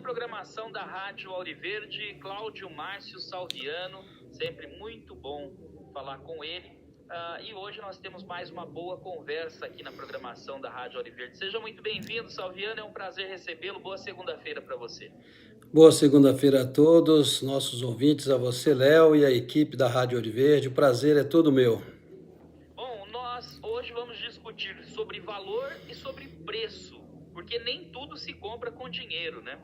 programação da Rádio Auriverde, Cláudio Márcio Salviano, sempre muito bom falar com ele. E hoje nós temos mais uma boa conversa aqui na programação da Rádio Auriverde. Seja muito bem-vindo, Salviano, é um prazer recebê-lo. Boa segunda-feira para você. Boa segunda-feira a todos, nossos ouvintes, a você, Léo, e a equipe da Rádio Auriverde. O prazer é todo meu. Bom, nós hoje vamos discutir sobre valor e sobre preço, porque nem tudo se compra com dinheiro, né?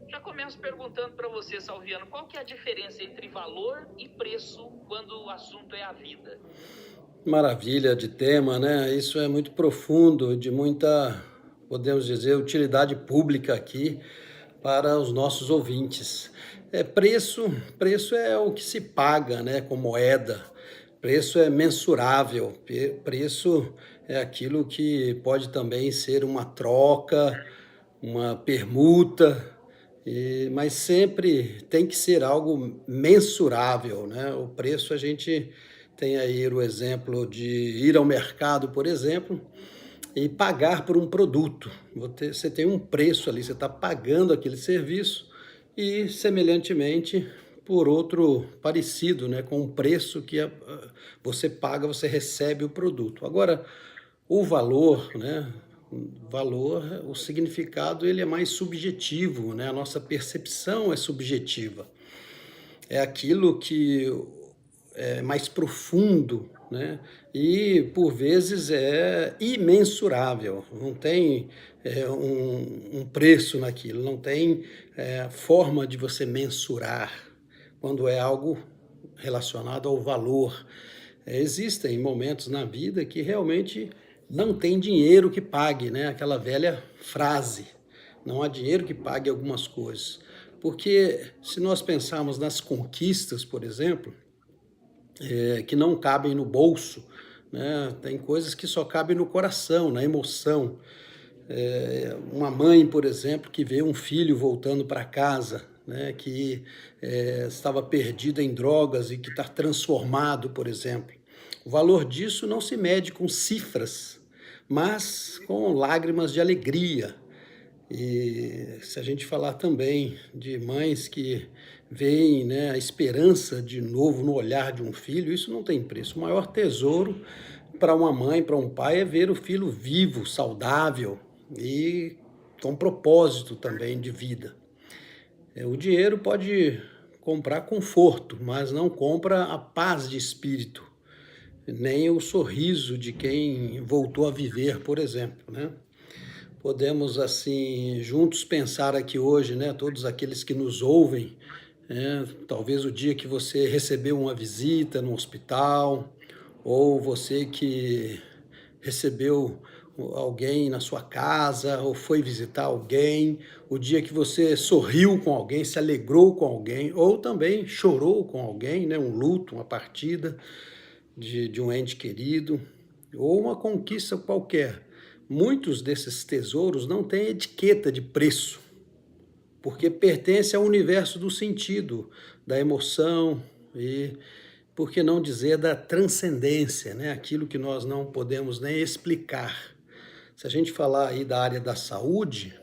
Já começo perguntando para você, Salviano, qual que é a diferença entre valor e preço quando o assunto é a vida? Maravilha de tema, né? Isso é muito profundo, de muita, podemos dizer, utilidade pública aqui para os nossos ouvintes. Preço é o que se paga, né, com moeda. Preço é mensurável. Preço é aquilo que pode também ser uma troca, uma permuta, mas sempre tem que ser algo mensurável, né? O preço, a gente tem aí o exemplo de ir ao mercado, por exemplo, e pagar por um produto. Você tem um preço ali, você está pagando aquele serviço e, semelhantemente, por outro parecido, né, com o preço que você paga, você recebe o produto. Agora, o valor, né, o significado, ele é mais subjetivo, né? A nossa percepção é subjetiva. É aquilo que é mais profundo, né? E por vezes é imensurável, não tem um preço naquilo, não tem forma de você mensurar quando é algo relacionado ao valor. Existem momentos na vida que realmente não tem dinheiro que pague, né? Aquela velha frase, não há dinheiro que pague algumas coisas. Porque se nós pensarmos nas conquistas, por exemplo, que não cabem no bolso, né? Tem coisas que só cabem no coração, na emoção. Uma mãe, por exemplo, que vê um filho voltando para casa, né? Que estava perdido em drogas e que está transformado, por exemplo. O valor disso não se mede com cifras, mas com lágrimas de alegria. E se a gente falar também de mães que veem, né, a esperança de novo no olhar de um filho, isso não tem preço. O maior tesouro para uma mãe, para um pai, é ver o filho vivo, saudável e com propósito também de vida. O dinheiro pode comprar conforto, mas não compra a paz de espírito, nem o sorriso de quem voltou a viver, por exemplo, né? Podemos, assim, juntos pensar aqui hoje, né, todos aqueles que nos ouvem, talvez o dia que você recebeu uma visita no hospital, ou você que recebeu alguém na sua casa, ou foi visitar alguém, o dia que você sorriu com alguém, se alegrou com alguém, ou também chorou com alguém, né, um luto, uma partida de um ente querido, ou uma conquista qualquer. Muitos desses tesouros não têm etiqueta de preço, porque pertence ao universo do sentido, da emoção e, por que não dizer, da transcendência, né? Aquilo que nós não podemos nem explicar. Se a gente falar aí da área da saúde,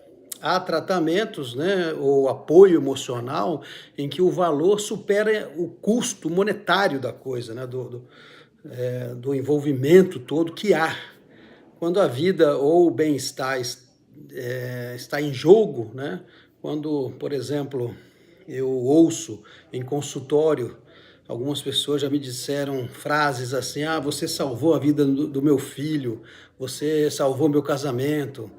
há tratamentos, né, ou apoio emocional em que o valor supera o custo monetário da coisa, né, do envolvimento todo que há. Quando a vida ou o bem-estar está em jogo, né? Quando, por exemplo, eu ouço em consultório, algumas pessoas já me disseram frases assim: ah, você salvou a vida do meu filho, você salvou meu casamento,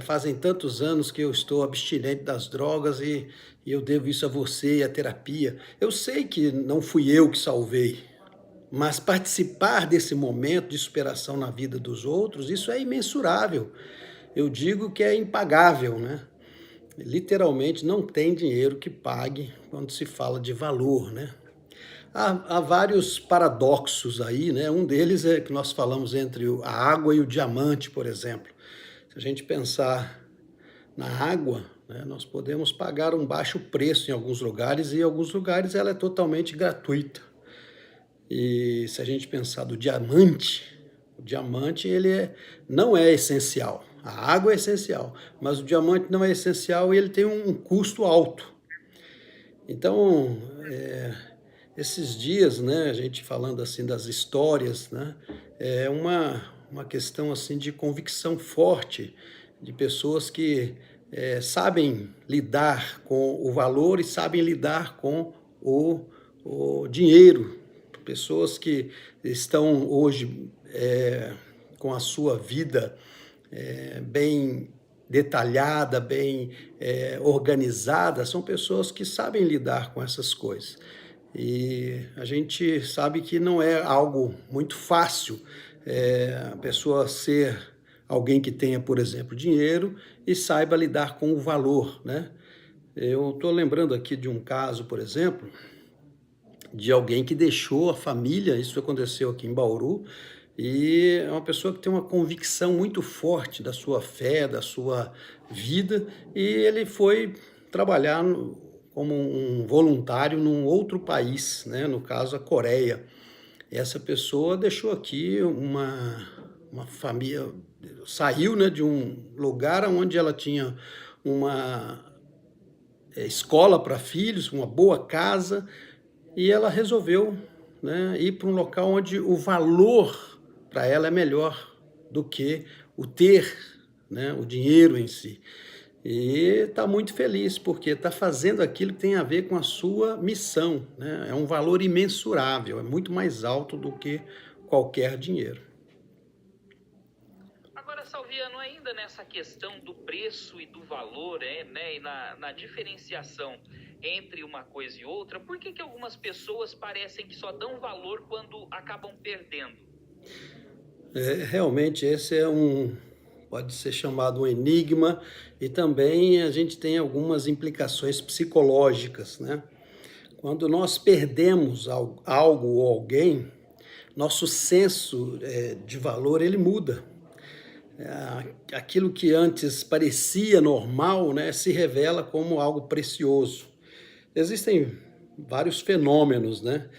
fazem tantos anos que eu estou abstinente das drogas e eu devo isso a você e à terapia. Eu sei que não fui eu que salvei, mas participar desse momento de superação na vida dos outros, isso é imensurável. Eu digo que é impagável, né? Literalmente não tem dinheiro que pague quando se fala de valor, né? Há vários paradoxos aí, né? Um deles é que nós falamos entre a água e o diamante, por exemplo. Se a gente pensar na água, né, nós podemos pagar um baixo preço em alguns lugares e em alguns lugares ela é totalmente gratuita. E se a gente pensar do diamante, o diamante não é essencial. A água é essencial, mas o diamante não é essencial e ele tem um custo alto. Então, esses dias, né, a gente falando assim das histórias, né, é uma questão assim de convicção forte de pessoas que sabem lidar com o valor e sabem lidar com o dinheiro. Pessoas que estão hoje com a sua vida bem detalhada, bem organizada, são pessoas que sabem lidar com essas coisas. E a gente sabe que não é algo muito fácil a pessoa ser alguém que tenha, por exemplo, dinheiro e saiba lidar com o valor, né? Eu estou lembrando aqui de um caso, por exemplo, de alguém que deixou a família, isso aconteceu aqui em Bauru, e é uma pessoa que tem uma convicção muito forte da sua fé, da sua vida, e ele foi trabalhar como um voluntário num outro país, né? No caso a Coreia. Essa pessoa deixou aqui uma família, saiu, né, de um lugar onde ela tinha uma escola para filhos, uma boa casa, e ela resolveu, né, ir para um local onde o valor para ela é melhor do que o ter, né, o dinheiro em si. E está muito feliz, porque está fazendo aquilo que tem a ver com a sua missão, né? É um valor imensurável, é muito mais alto do que qualquer dinheiro. Agora, Salviano, ainda nessa questão do preço e do valor, né, e na diferenciação entre uma coisa e outra, por que algumas pessoas parecem que só dão valor quando acabam perdendo? Realmente esse pode ser chamado um enigma, e também a gente tem algumas implicações psicológicas, né? Quando nós perdemos algo ou alguém, nosso senso de valor ele muda. Aquilo que antes parecia normal, né, se revela como algo precioso. Existem vários fenômenos, né?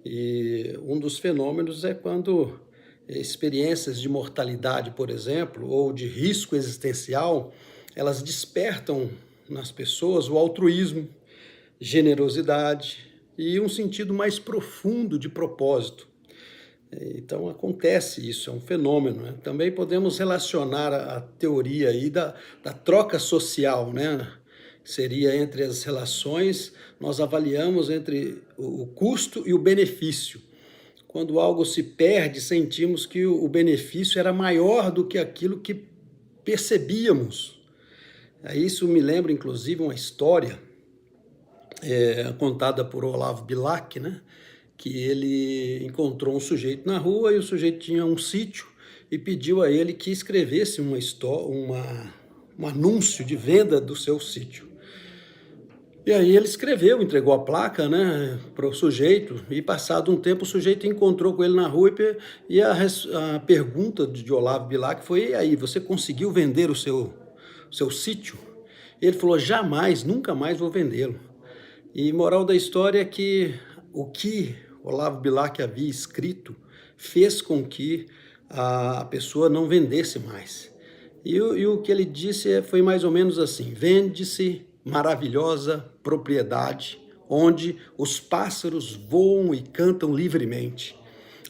E um dos fenômenos é quando experiências de mortalidade, por exemplo, ou de risco existencial, elas despertam nas pessoas o altruísmo, generosidade e um sentido mais profundo de propósito. Então acontece isso, é um fenômeno, né? Também podemos relacionar a teoria aí da troca social, né? Seria entre as relações, nós avaliamos entre o custo e o benefício. Quando algo se perde, sentimos que o benefício era maior do que aquilo que percebíamos. Isso me lembra, inclusive, uma história contada por Olavo Bilac, né? Que ele encontrou um sujeito na rua e o sujeito tinha um sítio e pediu a ele que escrevesse um anúncio de venda do seu sítio. E aí ele escreveu, entregou a placa, né, para o sujeito, e passado um tempo o sujeito encontrou com ele na rua e a pergunta de Olavo Bilac foi: e aí, você conseguiu vender o seu sítio? E ele falou: jamais, nunca mais vou vendê-lo. E moral da história é que o que Olavo Bilac havia escrito fez com que a pessoa não vendesse mais. E o que ele disse foi mais ou menos assim: vende-se maravilhosa propriedade, onde os pássaros voam e cantam livremente.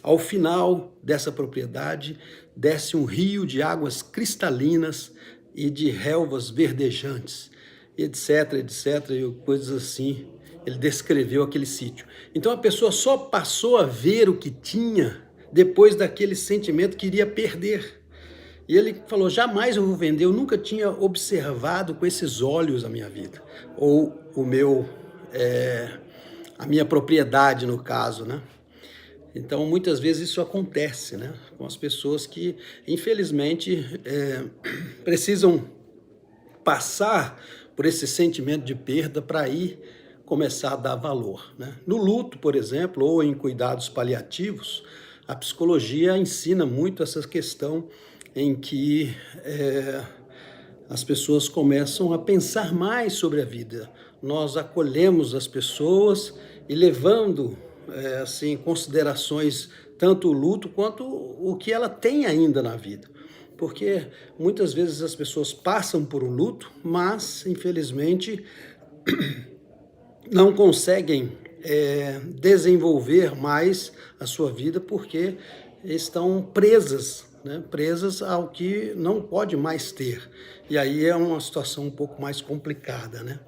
Ao final dessa propriedade, desce um rio de águas cristalinas e de relvas verdejantes, etc, etc, e coisas assim. Ele descreveu aquele sítio. Então a pessoa só passou a ver o que tinha depois daquele sentimento que iria perder. E ele falou: jamais eu vou vender, eu nunca tinha observado com esses olhos a minha vida, ou a minha propriedade, no caso, né? Então, muitas vezes isso acontece, né, com as pessoas que, infelizmente, precisam passar por esse sentimento de perda para aí começar a dar valor, né? No luto, por exemplo, ou em cuidados paliativos, a psicologia ensina muito essa questão em que as pessoas começam a pensar mais sobre a vida. Nós acolhemos as pessoas e levando assim, considerações tanto o luto quanto o que ela tem ainda na vida. porque muitas vezes as pessoas passam por um luto, mas infelizmente não conseguem desenvolver mais a sua vida porque estão presas, né? Presas ao que não pode mais ter. E aí é uma situação um pouco mais complicada, né?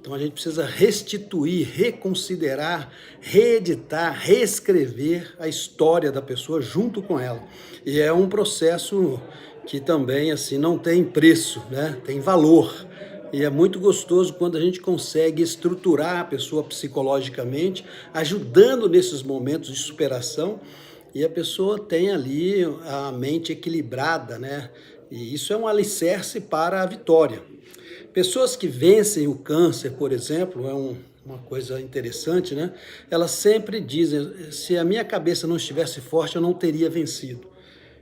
Então a gente precisa restituir, reconsiderar, reeditar, reescrever a história da pessoa junto com ela. E é um processo que também assim não tem preço, né? Tem valor. E é muito gostoso quando a gente consegue estruturar a pessoa psicologicamente, ajudando nesses momentos de superação, e a pessoa tem ali a mente equilibrada, né? E isso é um alicerce para a vitória. Pessoas que vencem o câncer, por exemplo, uma coisa interessante, né? Elas sempre dizem, se a minha cabeça não estivesse forte, eu não teria vencido.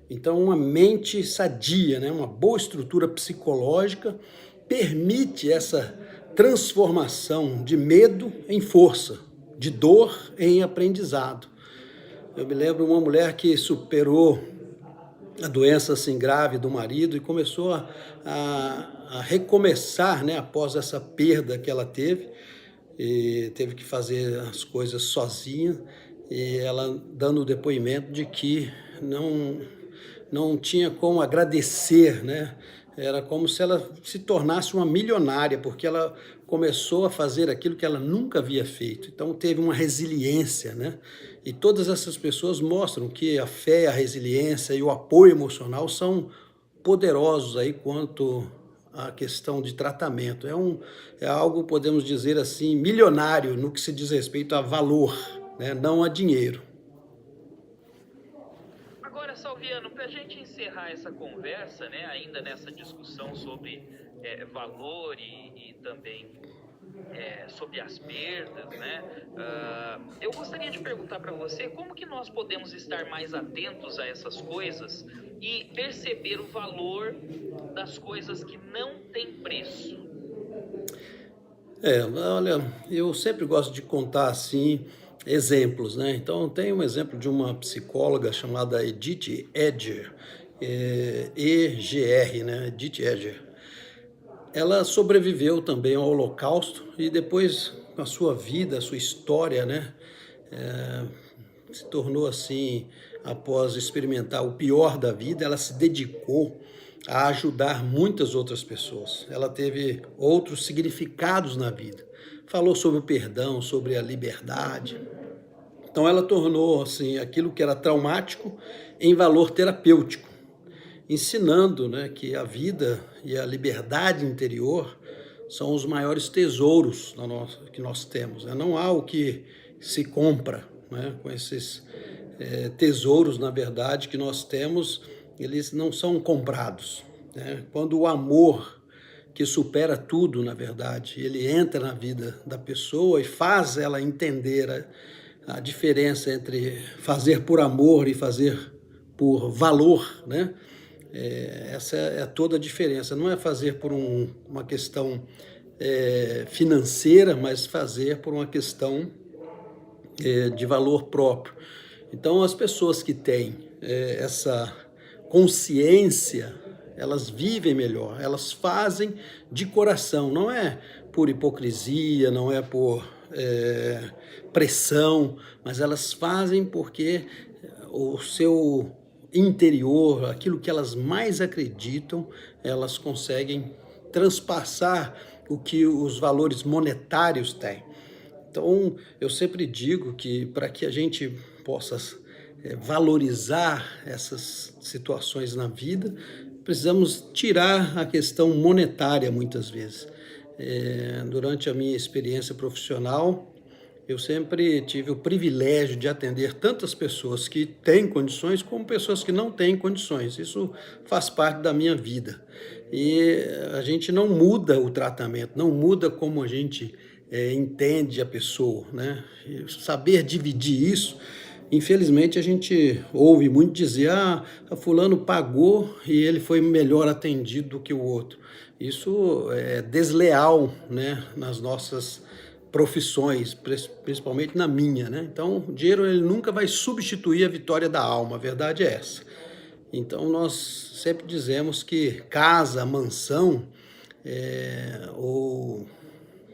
Então, uma mente sadia, né? Uma boa estrutura psicológica permite essa transformação de medo em força, de dor em aprendizado. Eu me lembro de uma mulher que superou a doença assim grave do marido e começou a recomeçar, né, após essa perda que ela teve, e teve que fazer as coisas sozinha, e ela dando o depoimento de que não tinha como agradecer, né? Era como se ela se tornasse uma milionária, porque ela começou a fazer aquilo que ela nunca havia feito. Então teve uma resiliência, né? E todas essas pessoas mostram que a fé, a resiliência e o apoio emocional são poderosos aí quanto à questão de tratamento. É algo, podemos dizer assim, milionário no que se diz respeito a valor, né? Não a dinheiro. Agora, Salviano, para a gente encerrar essa conversa, né, ainda nessa discussão sobre valor e também sobre as perdas, né, eu gostaria de perguntar para você como que nós podemos estar mais atentos a essas coisas e perceber o valor das coisas que não têm preço. Olha, eu sempre gosto de contar assim exemplos, né? Então tem um exemplo de uma psicóloga chamada Edith Eger, EGR, né? Edith Eger. Ela sobreviveu também ao Holocausto e depois, com a sua vida, a sua história, né? Se tornou assim, após experimentar o pior da vida, ela se dedicou a ajudar muitas outras pessoas. Ela teve outros significados na vida. Falou sobre o perdão, sobre a liberdade. Então ela tornou assim aquilo que era traumático em valor terapêutico, ensinando, né, que a vida e a liberdade interior são os maiores tesouros que nós temos, né? Não há o que se compra, né, com esses tesouros, na verdade, que nós temos, eles não são comprados, né? Quando o amor, que supera tudo, na verdade, ele entra na vida da pessoa e faz ela entender a diferença entre fazer por amor e fazer por valor, né? Essa é toda a diferença. Não é fazer por uma questão financeira, mas fazer por uma questão de valor próprio. Então, as pessoas que têm essa consciência, elas vivem melhor, elas fazem de coração, não é por hipocrisia, não é por pressão, mas elas fazem porque o seu interior, aquilo que elas mais acreditam, elas conseguem transpassar o que os valores monetários têm. Então, eu sempre digo que para que a gente possa valorizar essas situações na vida, precisamos tirar a questão monetária muitas vezes. Durante a minha experiência profissional, eu sempre tive o privilégio de atender tantas pessoas que têm condições como pessoas que não têm condições. Isso faz parte da minha vida. E a gente não muda o tratamento, não muda como a gente entende a pessoa, né? E saber dividir isso, infelizmente a gente ouve muito dizer, fulano pagou e ele foi melhor atendido do que o outro. Isso é desleal, né, nas nossas profissões, principalmente na minha, né? Então, o dinheiro ele nunca vai substituir a vitória da alma, a verdade é essa. Então, nós sempre dizemos que casa, mansão ou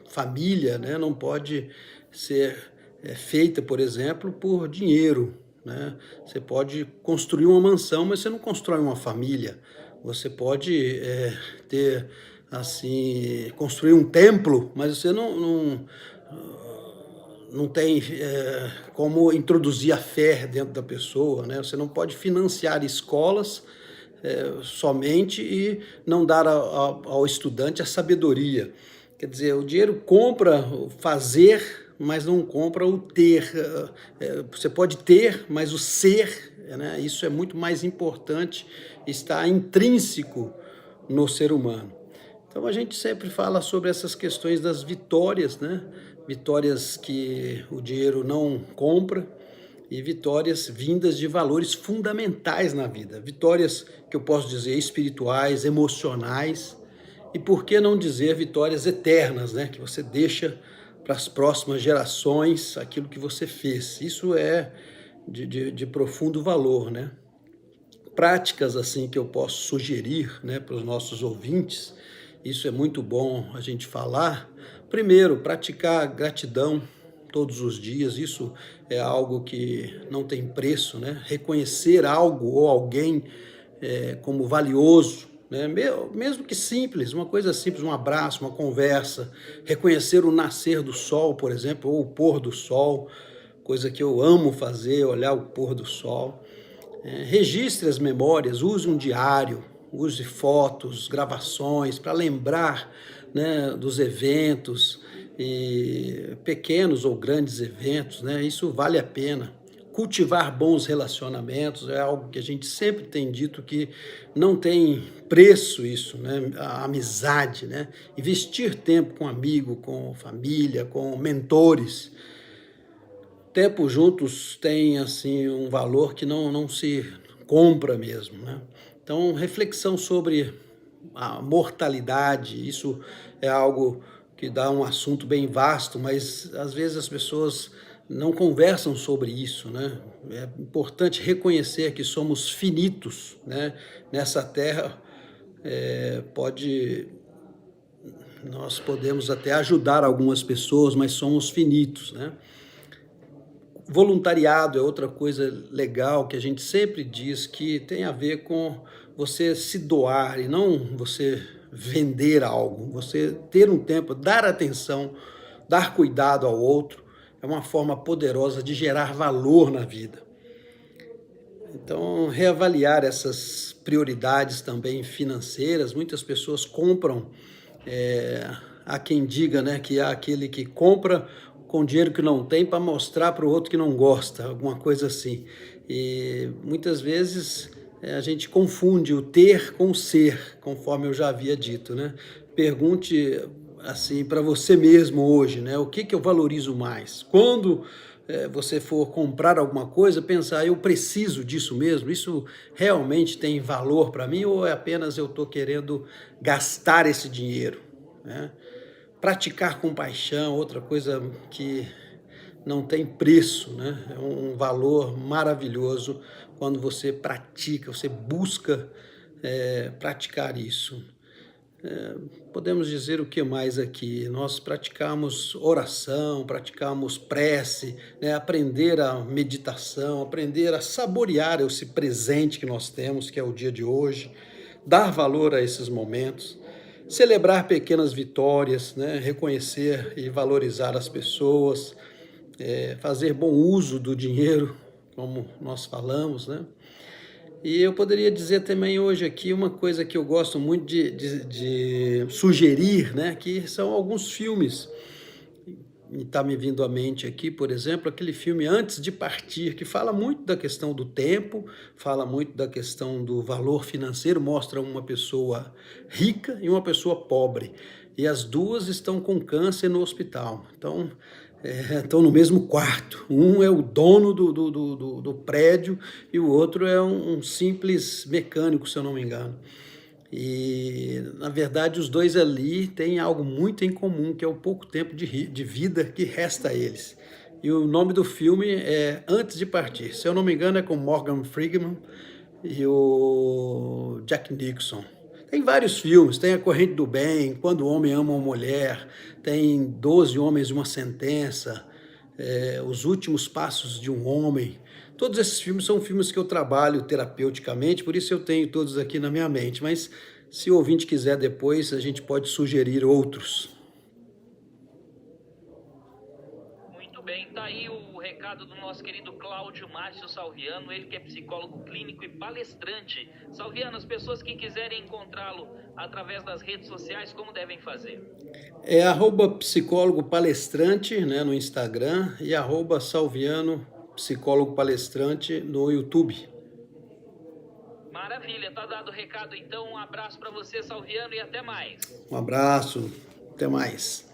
família, né, não pode ser feita, por exemplo, por dinheiro, né? Você pode construir uma mansão, mas você não constrói uma família. Você pode ter, assim, construir um templo, mas você não tem como introduzir a fé dentro da pessoa, né? Você não pode financiar escolas somente e não dar ao estudante a sabedoria. Quer dizer, o dinheiro compra o fazer, mas não compra o ter. Você pode ter, mas o ser, né? Isso é muito mais importante, está intrínseco no ser humano. Então a gente sempre fala sobre essas questões das vitórias, né? Vitórias que o dinheiro não compra e vitórias vindas de valores fundamentais na vida. Vitórias que eu posso dizer espirituais, emocionais e por que não dizer vitórias eternas, né? Que você deixa para as próximas gerações aquilo que você fez. Isso é de profundo valor, né? Práticas assim que eu posso sugerir, né, para os nossos ouvintes, isso é muito bom a gente falar. Primeiro, praticar gratidão todos os dias, isso é algo que não tem preço, né? Reconhecer algo ou alguém como valioso, né? Mesmo que simples, uma coisa simples, um abraço, uma conversa, reconhecer o nascer do sol, por exemplo, ou o pôr do sol, coisa que eu amo fazer, olhar o pôr do sol. Registre as memórias, use um diário, use fotos, gravações para lembrar, né, dos eventos, e pequenos ou grandes eventos, né? Isso vale a pena. Cultivar bons relacionamentos é algo que a gente sempre tem dito que não tem preço isso, né? A amizade, né? Investir tempo com amigo, com família, com mentores. Tempo juntos tem assim um valor que não se compra mesmo, né? Então, reflexão sobre a mortalidade, isso é algo que dá um assunto bem vasto, mas às vezes as pessoas não conversam sobre isso, né? É importante reconhecer que somos finitos, né? Nessa terra nós podemos até ajudar algumas pessoas, mas somos finitos, né? Voluntariado é outra coisa legal que a gente sempre diz que tem a ver com você se doar e não você vender algo, você ter um tempo, dar atenção, dar cuidado ao outro, é uma forma poderosa de gerar valor na vida. Então, reavaliar essas prioridades também financeiras, muitas pessoas compram, há quem diga, né, que há aquele que compra com dinheiro que não tem para mostrar para o outro que não gosta, alguma coisa assim. E muitas vezes a gente confunde o ter com o ser, conforme eu já havia dito, né? Pergunte assim para você mesmo hoje, né? O que eu valorizo mais? Quando você for comprar alguma coisa, pensar, eu preciso disso mesmo? Isso realmente tem valor para mim ou é apenas eu estou querendo gastar esse dinheiro, né? Praticar compaixão, outra coisa que não tem preço, né? É um valor maravilhoso quando você pratica, você busca praticar isso. Podemos dizer o que mais aqui? Nós praticamos oração, praticamos prece, né? Aprender a meditação, aprender a saborear esse presente que nós temos, que é o dia de hoje, dar valor a esses momentos, celebrar pequenas vitórias, né? Reconhecer e valorizar as pessoas, fazer bom uso do dinheiro, como nós falamos, né? E eu poderia dizer também hoje aqui uma coisa que eu gosto muito de sugerir, né? Que são alguns filmes. E está me vindo à mente aqui, por exemplo, aquele filme Antes de Partir, que fala muito da questão do tempo, fala muito da questão do valor financeiro, mostra uma pessoa rica e uma pessoa pobre. E as duas estão com câncer no hospital. Então, estão no mesmo quarto. Um é o dono do prédio e o outro é um simples mecânico, se eu não me engano. E, na verdade, os dois ali têm algo muito em comum, que é o pouco tempo de vida que resta a eles. E o nome do filme é Antes de Partir. Se eu não me engano, é com Morgan Freeman. e o Jack Nicholson. Tem vários filmes, tem A Corrente do Bem, Quando o Homem Ama uma Mulher, tem 12 Homens e uma Sentença, Os Últimos Passos de um Homem. Todos esses filmes são filmes que eu trabalho terapeuticamente, por isso eu tenho todos aqui na minha mente, mas se o ouvinte quiser depois, a gente pode sugerir outros. Muito bem, tá aí o recado do nosso querido Cláudio Márcio Salviano, ele que é psicólogo clínico e palestrante. Salviano, as pessoas que quiserem encontrá-lo através das redes sociais, como devem fazer? É @psicólogo palestrante, né, no Instagram, e @salviano psicólogo palestrante no YouTube. Maravilha, tá dado o recado então. Um abraço para você, Salviano, e até mais. Um abraço, até mais.